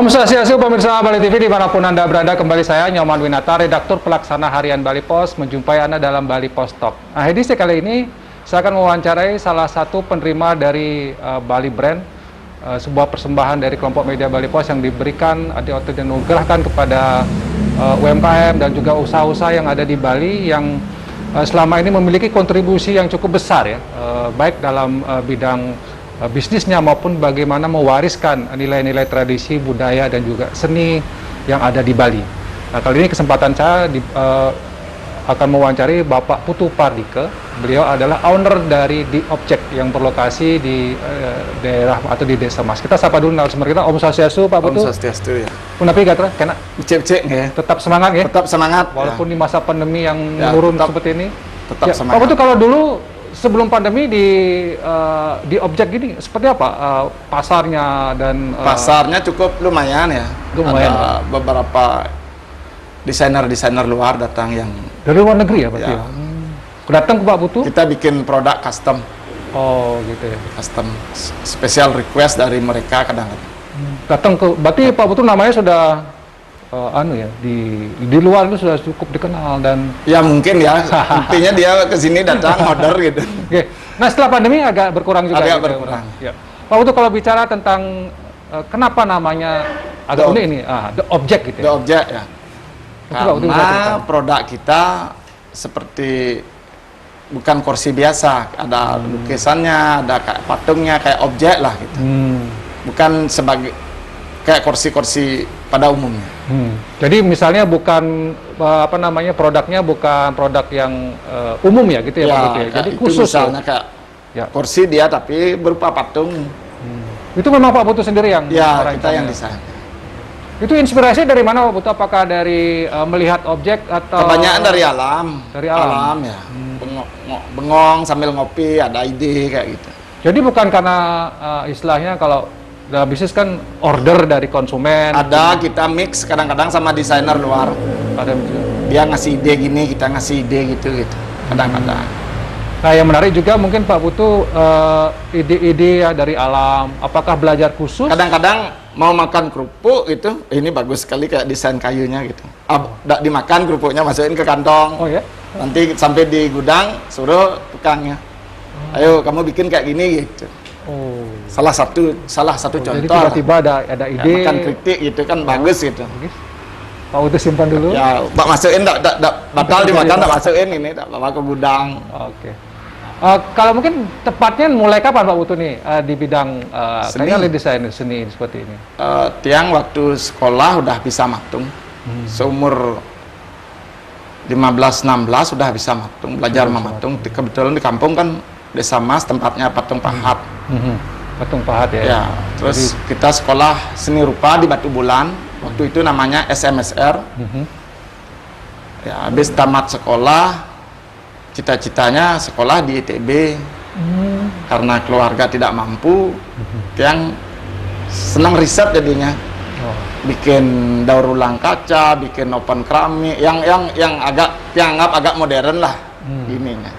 Om Swastiastu, pemirsa Bali TV dimanapun Anda berada, kembali saya Nyoman Winata, redaktur pelaksana harian Bali Pos, menjumpai Anda dalam Bali Pos Talk. Nah, edisi kali ini saya akan mewawancarai salah satu penerima dari Bali Brand, sebuah persembahan dari kelompok media Bali Pos yang diberikan atau dianugerahkan kepada UMKM dan juga usaha-usaha yang ada di Bali yang selama ini memiliki kontribusi yang cukup besar ya, baik dalam bidang bisnisnya maupun bagaimana mewariskan nilai-nilai tradisi, budaya dan juga seni yang ada di Bali. Nah, kali ini kesempatan saya akan mewawancari Bapak Putu Pardike. Beliau adalah owner dari The Object yang berlokasi di daerah atau di Desa Mas. Kita sapa dulu narasumber kita. Om Swastiastu, Pak Putu. Om Swastiastu ya. Punapi gatra, kena. Cek ya. Tetap semangat ya. Tetap semangat. Walaupun ya. di masa pandemi yang ya, menurun tetap, seperti ini. Tetap ya, semangat. Pak Putu, kalau dulu sebelum pandemi di Objek gini seperti apa pasarnya dan pasarnya cukup lumayan ya. Lumayan. Ada beberapa desainer luar datang yang dari luar negeri ya berarti ya. Datang ke Pak Putu? Kita bikin produk custom. Oh gitu ya. Custom special request dari mereka kadang-kadang. Datang ke berarti Pak Putu namanya sudah di luar itu sudah cukup dikenal dan ya mungkin ya intinya dia ke sini datang order gitu. Oke. Nah, setelah pandemi agak berkurang juga. Agak gitu, berkurang. Ya. Pak Putu, kalau bicara tentang kenapa namanya agak unik ini, The Object gitu ya. The Object ya. Betul, Karena produk kita seperti bukan kursi biasa, ada lukisannya, ada kayak patungnya, kayak objek lah gitu. Bukan sebagai kayak kursi-kursi pada umumnya. Jadi misalnya bukan produknya bukan produk yang umum ya gitu ya, Pak Putu ya. Jadi khusus misalnya kayak kursi dia tapi berupa patung. Itu memang Pak Putu sendiri yang kita yang desain. Itu inspirasi dari mana Pak Putu? Apakah dari melihat objek atau kebanyakan dari alam? Dari alam ya. Bengong sambil ngopi, ada ide kayak gitu. Jadi bukan karena istilahnya kalau dalam bisnis kan order dari konsumen. Ada, kita mix kadang-kadang sama desainer luar. Ada dia ngasih ide gini, kita ngasih ide gitu kadang-kadang. Nah, yang menarik juga mungkin Pak Putu ide-ide ya dari alam. Apakah belajar khusus? Kadang-kadang mau makan kerupuk gitu, ini bagus sekali kayak desain kayunya gitu. Dimakan kerupuknya masukin ke kantong. Oh ya. Nanti sampai di gudang suruh tukangnya. Ayo kamu bikin kayak gini gitu. Oh. Salah satu contoh. Jadi tiba-tiba ada ide. Makan kritik gitu kan bagus gitu. Pak Putu simpan dulu. Ya, Pak masukin batal dimakan, tak masukin ini, tak bawa ke gudang. Oke. Kalau mungkin tepatnya mulai kapan Pak Putu nih di bidang kayaknya desain seni seperti ini? Tiang waktu sekolah udah bisa matung. Seumur 15-16 sudah bisa matung, belajar mematung. Kebetulan di kampung kan Desa Mas tempatnya patung pahat. Patung pahat ya. Ya, terus kita sekolah seni rupa di Batu Bulan. Waktu itu namanya SMSR. Ya, habis tamat sekolah, cita-citanya sekolah di ITB. Karena keluarga tidak mampu, yang senang riset jadinya. Bikin daur ulang kaca, bikin open keramik, yang agak dianggap agak modern lah ininya.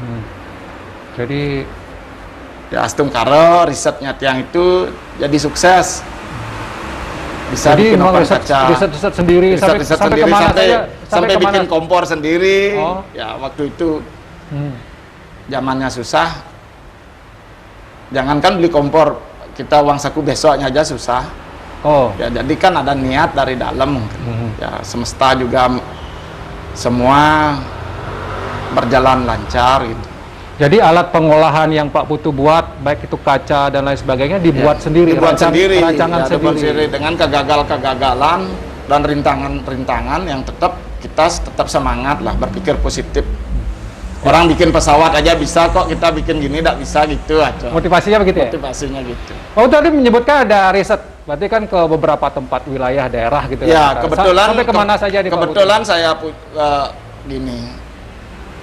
Jadi ya Astungkaro risetnya tiang itu jadi sukses. Bisa jadi bikin open kaca, riset sendiri sampai sendiri, kemana sampai bikin kompor sendiri. Ya waktu itu zamannya susah. Jangankan beli kompor, kita uang saku besoknya aja susah. Ya jadi kan ada niat dari dalam. Ya semesta juga semua berjalan lancar gitu. Jadi alat pengolahan yang Pak Putu buat, baik itu kaca dan lain sebagainya, dibuat sendiri, rancangan sendiri dengan kegagalan dan rintangan yang kita tetap semangat lah, berpikir positif. Orang bikin pesawat aja bisa kok, kita bikin gini tidak bisa gitu aja. Motivasinya begitu ya? Motivasinya gitu. Pak Putu tadi menyebutkan ada riset, berarti kan ke beberapa tempat wilayah daerah gitu ya? Ya, kebetulan sampai kemana saja di Pak Putu? Kebetulan saya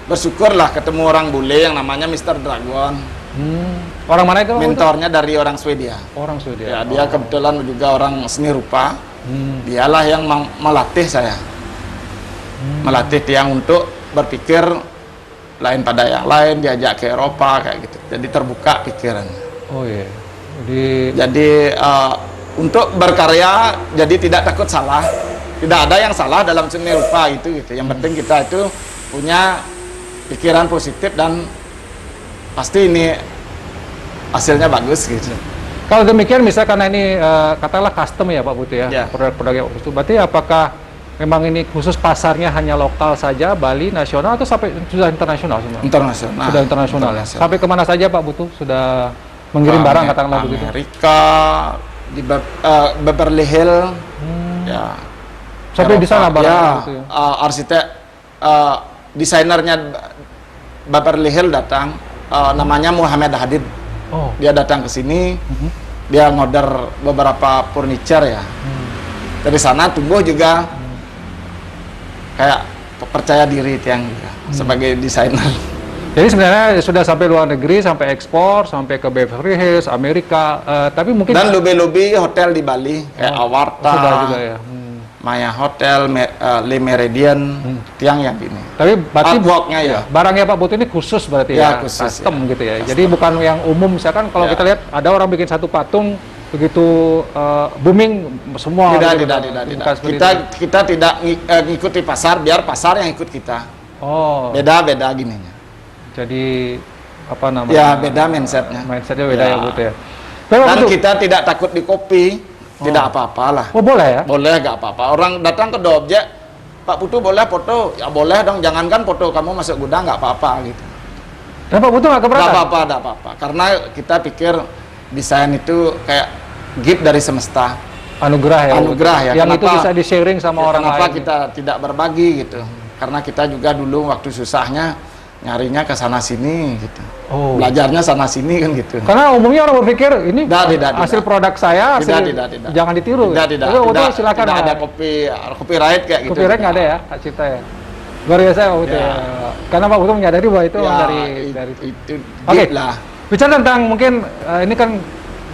bersyukurlah ketemu orang bule yang namanya Mr. Dragon. Orang mana itu? Mentornya dari orang Swedia. Orang Swedia. Ya, dia kebetulan juga orang seni rupa. Dialah yang melatih saya. Melatih tiang untuk berpikir lain pada yang lain, diajak ke Eropa kayak gitu. Jadi terbuka pikirannya. Oh iya. Jadi untuk berkarya, jadi tidak takut salah. Tidak ada yang salah dalam seni rupa gitu. Yang penting kita itu punya pikiran positif dan pasti ini hasilnya bagus gitu. Kalau demikian, misalkan ini katakanlah custom ya Pak Putu ya, Ya. produk-produknya Pak Putu. Berarti apakah memang ini khusus pasarnya hanya lokal saja, Bali, nasional, atau sampai sudah internasional semua? Internasional. Sudah internasional ya. Sampai kemana saja Pak Putu sudah mengirim barang katakanlah begitu? Amerika, di Beverly Hills, ya. Sampai di sana barang ya, gitu ya. arsitek desainernya Beverly Hills datang, namanya Muhammad Hadid. Oh. Dia datang ke sini, dia ngorder beberapa furniture ya. Dari sana tumbuh juga kayak percaya diri Tiang juga sebagai desainer. Jadi sebenarnya sudah sampai luar negeri, sampai ekspor, sampai ke Beverly Hills, Amerika, tapi mungkin Dan lobi-lobi hotel di Bali kayak Awarta, sudah juga ya. Maya Hotel, Le Meridian, Tiang yang ini. Tapi berarti Artworknya ya. barangnya Pak Putu ini khusus berarti Ya, ya, khusus, custom ya. gitu ya. Jadi bukan yang umum, misalkan kalau Ya. kita lihat ada orang bikin satu patung begitu booming semua. Tidak, gitu. tidak. Bukan seperti Kita itu. kita tidak ngikuti pasar, biar pasar yang ikut kita. Oh, Beda-beda gininya. jadi apa namanya? Ya, beda mindsetnya. Mindsetnya beda Ya. ya Putu ya. Tapi Pak Dan Putu, kita tidak takut di copy, tidak apa-apalah. oh boleh ya? Boleh, gak apa-apa. Orang datang ke objek, Pak Putu boleh foto? Ya boleh dong, jangankan foto kamu masuk gudang, gak apa-apa gitu. Dan Pak Putu nggak keberatan? Gak apa-apa. Karena kita pikir desain itu kayak gift dari semesta. Anugerah ya. Pak Putu. Anugerah ya. Yang itu bisa di-sharing sama orang Kenapa lain. kita tidak berbagi gitu? Karena kita juga dulu waktu susahnya nyarinya ke sana sini gitu. Oh. Belajarnya sana sini kan gitu. Karena umumnya orang berpikir ini Tidak. hasil produk saya, hasil Tidak. jangan ditiru. Tidak. Tapi Pak Putu silakan Tidak lah. ada copyright kayak gitu. Copyright nggak ada ya, hak cipta ya. Luar biasa Pak Putu. Ya. Ya. Karena Pak Putu menyadari bahwa itu Ya, dari itu Oke. gift lah. Bicara tentang mungkin ini kan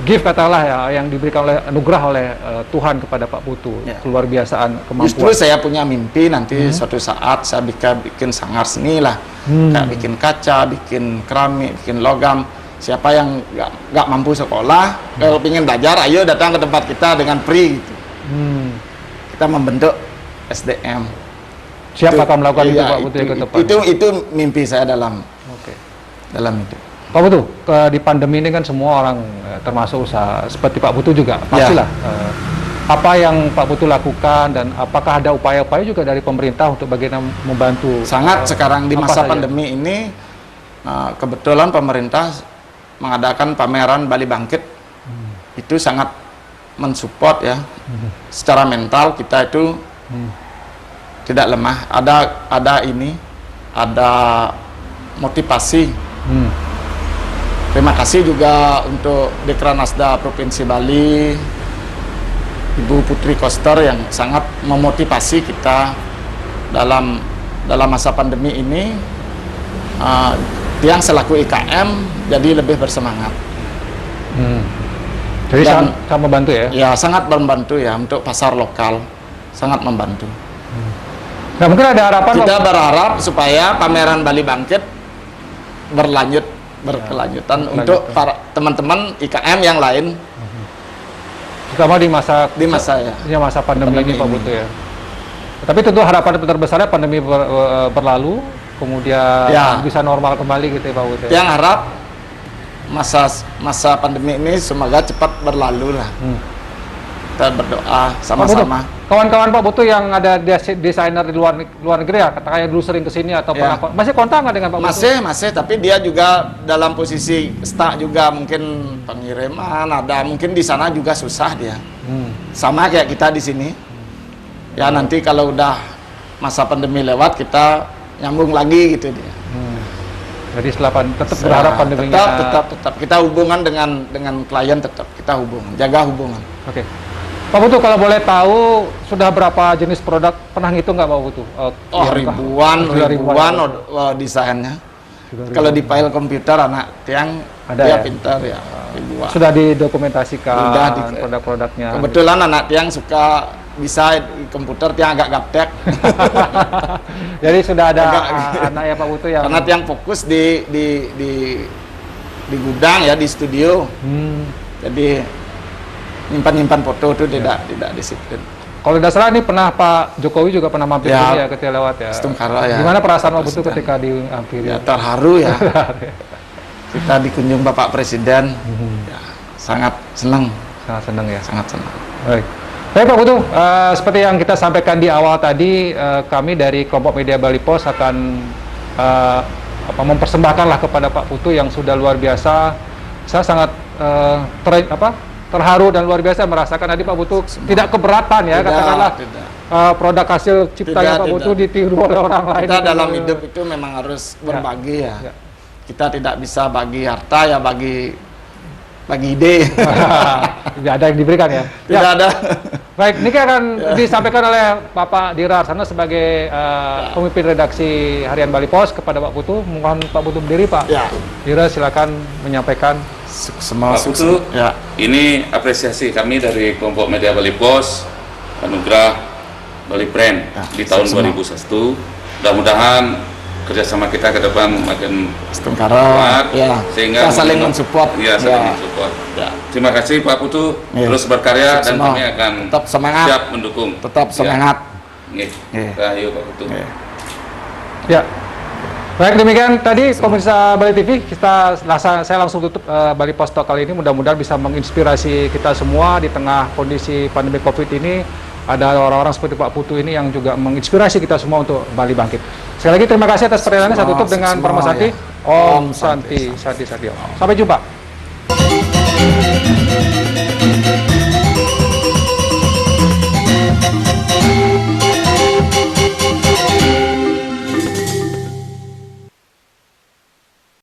gift katakanlah ya yang diberikan oleh anugerah oleh Tuhan kepada Pak Putu, Ya. keluar biasaan Justru kemampuan. saya punya mimpi nanti suatu saat saya bikin sanggar seni lah, kayak bikin kaca, bikin keramik, bikin logam. Siapa yang nggak mampu sekolah, kalau ingin belajar, ayo datang ke tempat kita dengan free. Gitu. Kita membentuk SDM. Siapa akan melakukan itu Iya, Pak Putu ke depan? Itu mimpi saya dalam Oke. itu. Pak Putu, di pandemi ini kan semua orang termasuk usaha seperti Pak Putu juga pastilah. Apa yang Pak Putu lakukan dan apakah ada upaya-upaya juga dari pemerintah untuk bagaimana membantu? Sangat sekarang di apa masa saja? pandemi ini kebetulan pemerintah mengadakan pameran Bali Bangkit. Itu sangat mensupport ya. Secara mental kita itu tidak lemah. Ada motivasi. Terima kasih juga untuk Dekranasda Provinsi Bali, Ibu Putri Koster yang sangat memotivasi kita dalam masa pandemi ini. Yang selaku IKM jadi lebih bersemangat. Jadi Dan- sangat membantu ya? Ya sangat membantu ya untuk pasar lokal, sangat membantu. Nah mungkin ada harapan Kita Pak, berharap supaya pameran Bali Bangkit berkelanjutan untuk para teman-teman IKM yang lain terutama di masa pandemi ini Pak Putu ya. Tapi tentu harapan terbesarnya pandemi berlalu, kemudian Ya. bisa normal kembali gitu ya Pak Putu ya. Yang harap masa pandemi ini semoga cepat berlalu lah. Kita berdoa sama-sama. Kawan-kawan Pak Putu yang ada desainer di luar negeri ya, katakanlah dulu sering kesini atau Ya. pernah masih kontak nggak dengan Pak Putu? Masih, tapi dia juga dalam posisi stuck juga, mungkin pengiriman ada, mungkin di sana juga susah dia. Sama kayak kita di sini. Ya nanti kalau udah masa pandemi lewat kita nyambung lagi gitu dia. Jadi setelah tetap berharap pandeminya. Tetap kita hubungan dengan klien, tetap kita jaga hubungan. Oke. Pak Putu kalau boleh tahu sudah berapa jenis produk, pernah ngitung nggak Pak Putu? Ribuan desainnya. Kalau di file komputer anak Tiang Ada dia ya? pintar ya, ribuan. Sudah didokumentasikan Sudah produk-produknya. Kebetulan anak Tiang suka bisa di komputer, Tiang agak gaptek. Jadi sudah ada Agak- anak ya Pak Putu yang Karena Tiang fokus di gudang ya, di studio. Jadi nyimpan foto itu tidak disiplin. Kalau tidak salah ini pernah Pak Jokowi juga pernah mampir Ya, sini ya ketika lewat ya. Setungkara ya. Gimana perasaan Pak Putu Presiden. ketika dihampiri? Ya terharu ya. Kita dikunjung Bapak Presiden, ya, sangat senang, Sangat senang ya. sangat senang. Baik. Baik Pak Putu, seperti yang kita sampaikan di awal tadi, kami dari kelompok media Bali Pos akan mempersembahkanlah kepada Pak Putu yang sudah luar biasa. Saya sangat terharu dan luar biasa merasakan tadi Pak Putu tidak keberatan ya, katakanlah Tidak. Produk hasil ciptanya Pak Putu ditiru oleh orang lain. Kita dalam hidup itu memang harus berbagi ya. Ya. Kita tidak bisa bagi harta ya, bagi ide. Tidak ada yang diberikan ya. Tidak ada. Baik, ini akan disampaikan oleh Bapak Dira Arsana sebagai pemimpin redaksi Harian Bali Pos kepada Pak Putu. Mohon Pak Putu berdiri Pak. Ya. Dira silakan menyampaikan. Semua Pak Putu, ya. ini apresiasi kami dari kelompok media Bali Pos, Anugerah Bali Brand Ya, di tahun semua. 2001. Mudah-mudahan kerjasama kita ke depan makin Setungkara, kuat, ya. sehingga Kita saling mensupport. Iya, saling Ya. mensupport. Ya. Terima kasih Pak Putu, Ya. terus berkarya dan Semua. kami akan Tetap semangat. siap mendukung. Tetap semangat. Ya. Ya. Rahayu Pak Putu. Ya. Ya. Baik, demikian tadi pemirsa Bali TV, saya langsung tutup Bali Pos Talk kali ini. Mudah-mudahan bisa menginspirasi kita semua di tengah kondisi pandemi Covid ini. Ada orang-orang seperti Pak Putu ini yang juga menginspirasi kita semua untuk Bali bangkit. Sekali lagi terima kasih atas perhatiannya. Saya tutup dengan Semua, Parmasati. ya. Om Santi Santi Satyo. Sampai jumpa.